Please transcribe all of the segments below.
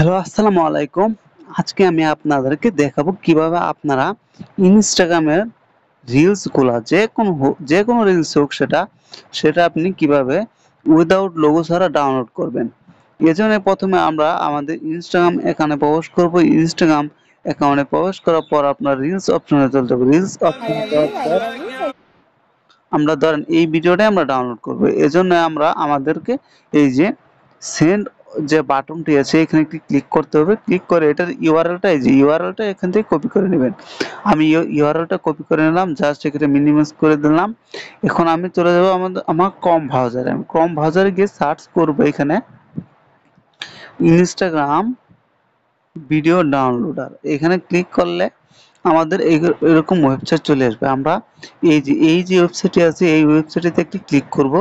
Hello, আসসালামু আলাইকুম। আজকে আমি আপনাদেরকে দেখাবো কিভাবে আপনারা ইনস্টাগ্রামের রিলসগুলা যেকোনো রিলস হোক সেটা আপনি কিভাবে উইদাউট লোগো ছাড়া ডাউনলোড করবেন। এজন্য প্রথমে আমরা আমাদের ইনস্টাগ্রাম অ্যাকাউন্টে প্রবেশ করব। ইনস্টাগ্রাম অ্যাকাউন্টে প্রবেশ করার পর আপনার রিলস অপশনে চলতে হবে। রিলস I অপশনে love যাওয়ার you. I পর love you. আমরা ধরেন এই ভিডিওটাই আমরা ডাউনলোড করব। এজন্য আমাদেরকে এই যে সেন্ড যে বাটনটি আছে এখানে একটি ক্লিক করতে হবে। ক্লিক করে এটার ইউআরএলটা এই যে ইউআরএলটা এখান থেকে কপি করে নেবেন। আমি ইউআরএলটা কপি করে নিলাম, জাস্ট এখানে মিনিমাইজ করে দিলাম। এখন আমি চলে যাব আমার ক্রোম ব্রাউজারে। আমি ক্রোম ব্রাউজারে গিয়ে সার্চ করব এখানে ইনস্টাগ্রাম ভিডিও ডাউনলোডার। এখানে ক্লিক করলে আমাদের এরকম ওয়েবসাইট চলে আসবে। আমরা এই যে ওয়েবসাইটটি আছে এই ওয়েবসাইটটিতে একটি ক্লিক করব।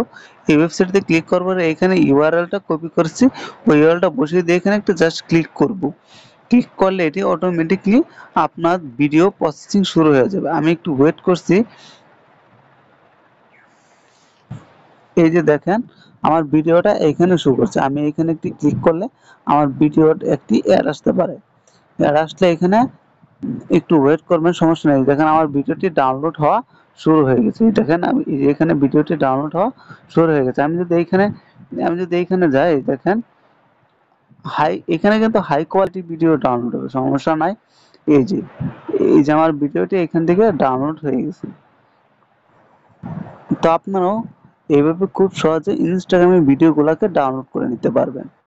এই ওয়েবসাইটটিতে ক্লিক করার পরে এখানে ইউআরএলটা কপি করেছি, ওই ইউআরএলটা বসিয়ে দিয়ে এখানে একটা জাস্ট ক্লিক করব। ক্লিক করলে এটি অটোমেটিকলি আপনার ভিডিও প্রসেসিং শুরু হয়ে যাবে। আমি একটু ওয়েট করছি। এই যে দেখেন আমার ভিডিওটা এখানে শো করছে। আমি এখানে একটি ক্লিক করলে আমার ভিডিওর একটি অ্যাড আসতে পারে। অ্যাড আসলে এখানে একটু ওয়েট করবেন, সমস্যা নেই। দেখেন আমার ভিডিওটি ডাউনলোড হওয়া শুরু হয়ে গেছে। দেখেন আমি এই যে এখানে ভিডিওটি ডাউনলোড হওয়া শুরু হয়ে গেছে। আমি যদি এইখানে যাই, দেখেন এখানে কিন্তু হাই কোয়ালিটি ভিডিও ডাউনলোড হবে, সমস্যা নাই। এই যে আমার ভিডিওটি এখান থেকে ডাউনলোড হয়ে গেছে। তো আপনারাও এইভাবে খুব সহজে ইনস্টাগ্রামে ভিডিওগুলোকে ডাউনলোড করে নিতে পারবেন।